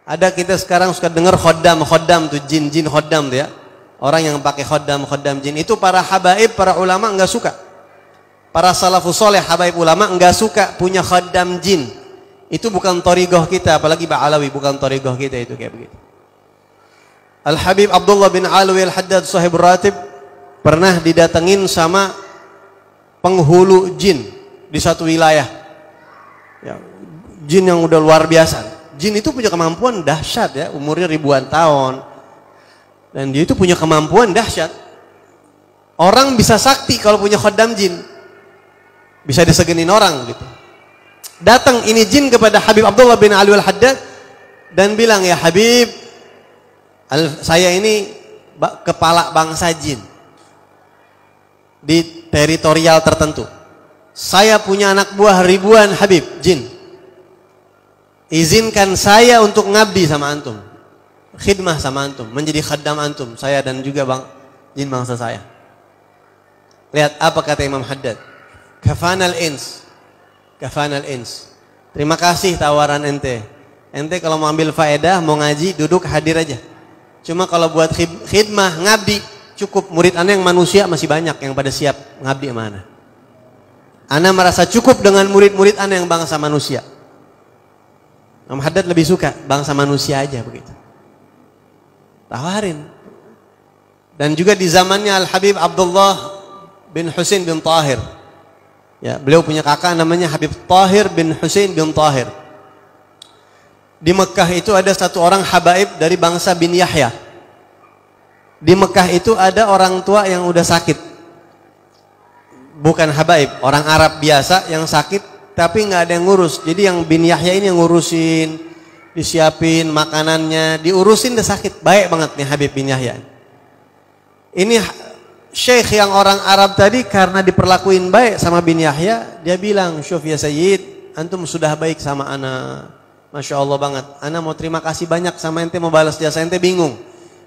Ada kita sekarang suka dengar khoddam tuh, jin khoddam tuh ya. Orang yang pakai khoddam jin itu para habaib, para ulama enggak suka. Para salafus soleh habaib ulama enggak suka punya khoddam jin. Itu bukan thariqah kita, apalagi Ba'alawi bukan thariqah kita itu kayak begitu. Al-Habib Abdullah bin Alwi Al-Haddad Sahibur Ratib pernah didatengin sama penghulu jin di satu wilayah. Ya, jin yang udah luar biasa. Jin itu punya kemampuan dahsyat ya, umurnya ribuan tahun. Dan dia itu punya kemampuan dahsyat. Orang bisa sakti kalau punya khoddam jin. Bisa disegenin orang gitu. Datang ini jin kepada Habib Abdullah bin Alwi Al-Haddad dan bilang, "Ya Habib, saya ini kepala bangsa jin di teritorial tertentu. Saya punya anak buah ribuan Habib jin. Izinkan saya untuk ngabdi sama antum, khidmah sama antum, menjadi khaddam antum, saya dan juga jin bangsa saya." Lihat apa kata Imam Haddad. Kafanal ins. Terima kasih tawaran ente. Ente kalau mau ambil faedah, mau ngaji, duduk hadir aja. Cuma kalau buat khidmah, ngabdi, cukup. Murid ana yang manusia masih banyak yang pada siap ngabdi sama ana. Ana merasa cukup dengan murid-murid ana yang bangsa manusia. Imam Haddad lebih suka bangsa manusia aja begitu. Tawarin. Dan juga di zamannya Al-Habib Abdullah bin Husain bin Tahir. Ya, beliau punya kakak namanya Habib Tahir bin Husain bin Tahir. Di Mekah itu ada satu orang habaib dari bangsa bin Yahya. Di Mekah itu ada orang tua yang udah sakit. Bukan habaib, orang Arab biasa yang sakit tapi nggak ada yang ngurus. Jadi yang bin Yahya ini yang ngurusin, disiapin makanannya, diurusin udah sakit. Baik banget nih Habib bin Yahya. Ini syekh yang orang Arab tadi karena diperlakuin baik sama bin Yahya, dia bilang, "Syuf ya Sayyid, antum sudah baik sama ana. Masya Allah banget. Ana mau terima kasih banyak sama ente, mau balas jasa ente, bingung.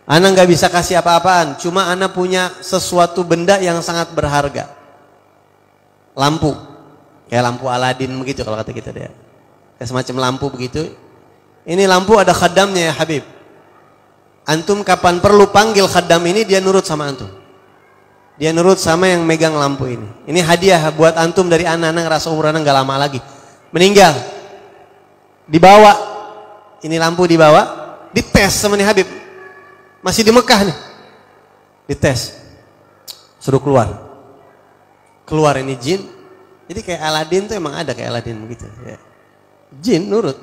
Ana nggak bisa kasih apa-apaan. Cuma ana punya sesuatu benda yang sangat berharga. Lampu. Kayak lampu Aladin begitu kalau kata kita dia. Kayak semacam lampu begitu. Ini lampu ada khaddamnya ya Habib. Antum kapan perlu panggil khaddam ini, dia nurut sama antum. Dia nurut sama yang megang lampu ini. Ini hadiah buat antum dari ana ngerasa umur ana nggak lama lagi. Meninggal. Dibawa, ini lampu dibawa, dites sama nih Habib. Masih di Mekah nih. Dites. Suruh keluar. Keluar ini jin. Jadi kayak Aladin tuh emang ada kayak Aladin begitu. Ya. Jin nurut.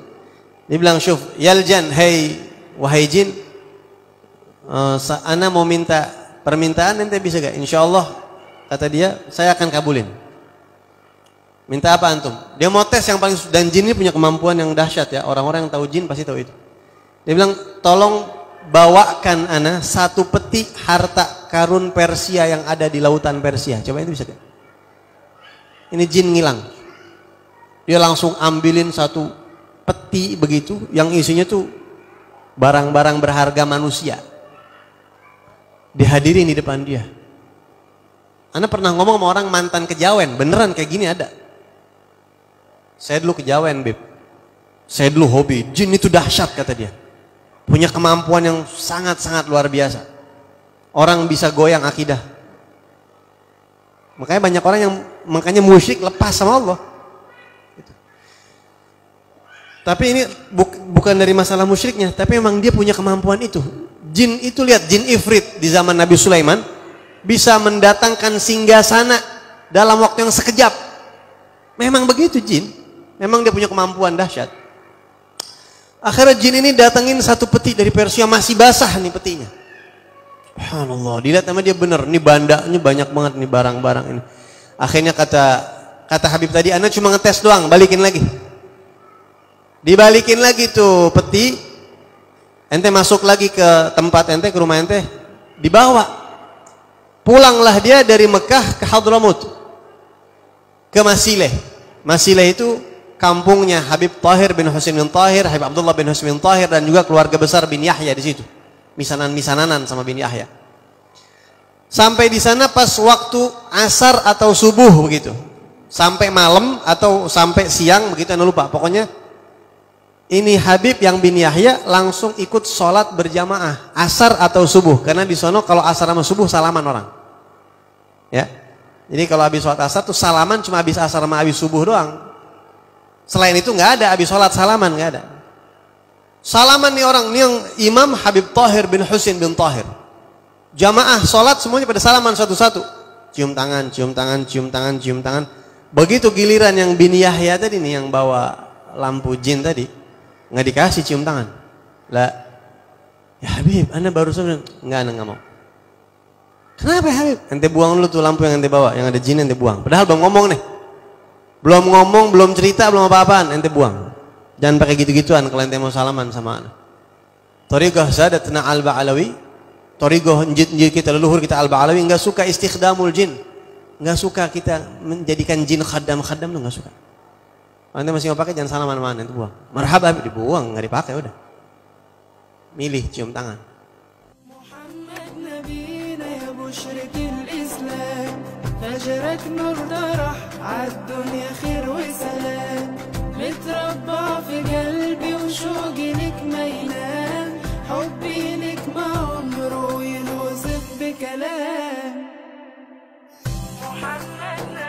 Dia bilang, "Syuf, yaljan, hei wahai jin, ana mau minta permintaan, ente bisa gak? Insya Allah," kata dia, "saya akan kabulin." Minta apa antum? Dia mau tes yang paling, dan jin ini punya kemampuan yang dahsyat ya. Orang-orang yang tahu jin pasti tahu itu. Dia bilang, "Tolong bawakan ana satu peti harta karun Persia yang ada di lautan Persia." Coba itu bisa gak? Ini jin ngilang. Dia langsung ambilin satu peti begitu yang isinya tuh barang-barang berharga manusia. Dihadirin di depan dia. Ana pernah ngomong sama orang mantan kejawen, beneran kayak gini ada. "Saya dulu kejawen, Beb. Saya dulu hobi. Jin itu dahsyat," kata dia. Punya kemampuan yang sangat-sangat luar biasa. Orang bisa goyang akidah. Makanya banyak orang yang makanya musyrik lepas sama Allah. Gitu. Tapi ini bukan dari masalah musyriknya, tapi memang dia punya kemampuan itu. Jin itu, lihat, jin ifrit di zaman Nabi Sulaiman bisa mendatangkan singgasana dalam waktu yang sekejap. Memang begitu jin. Memang dia punya kemampuan dahsyat. Akhirnya jin ini datengin satu peti dari Persia, masih basah nih petinya. Subhanallah, dilihat sama dia, bener, nih bandanya banyak banget nih barang-barang ini. Akhirnya kata Habib tadi, "Ana cuma ngetes doang, balikin lagi." Dibalikin lagi tuh peti. Ente masuk lagi ke tempat ente, ke rumah ente, dibawa. Pulanglah dia dari Mekah ke Hadramut, ke Masileh. Masileh itu kampungnya Habib Tahir bin Husain bin Tahir, Habib Abdullah bin Husain bin Tahir, dan juga keluarga besar bin Yahya di situ. Misanan-misananan sama bin Yahya. Sampai di sana pas waktu asar atau subuh begitu. Sampai malam atau sampai siang begitu, anda lupa. Pokoknya Ini Habib yang bin Yahya langsung ikut sholat berjamaah asar atau subuh, karena di sono kalau asar sama subuh salaman orang. Ya, jadi kalau habis sholat asar tuh salaman cuma habis asar sama habis subuh doang. Selain itu nggak ada habis sholat salaman, nggak ada. Salaman nih orang, nih yang Imam Habib Tahir bin Husin bin Tahir. Jamaah sholat semuanya pada salaman satu-satu. Cium tangan, cium tangan, cium tangan, cium tangan. Begitu giliran yang bin Yahya tadi nih yang bawa lampu jin tadi, nggak dikasih cium tangan. Lah, ya Habib, anda baru saja nggak, anda nggak mau. Kenapa ya Habib? Ente buang dulu tuh lampu yang ente bawa, yang ada jin ente buang. Padahal belum ngomong nih, belum ngomong, belum cerita, belum apa-apaan, ente buang. Jangan pakai gitu-gituan kalau ente mau salaman sama anak. Thariqah Sadatna Al-Ba'alawi, thariqah njit kita leluhur kita Al-Ba'alawi nggak suka istikhdamul jin, nggak suka kita menjadikan jin khaddam tuh nggak suka. Anda masih mau pakai jangan salaman mana itu buang. Marhaba dibuang, nggak dipakai udah. Milih cium tangan. Muhammad nabiyina ya musyrikil Islam, fajrak nur darah ad-dunya khair wa salam, متربع في قلبي وشوقي لك ما ينام, حبي لك ما عمره ينوصف بكلام. محمد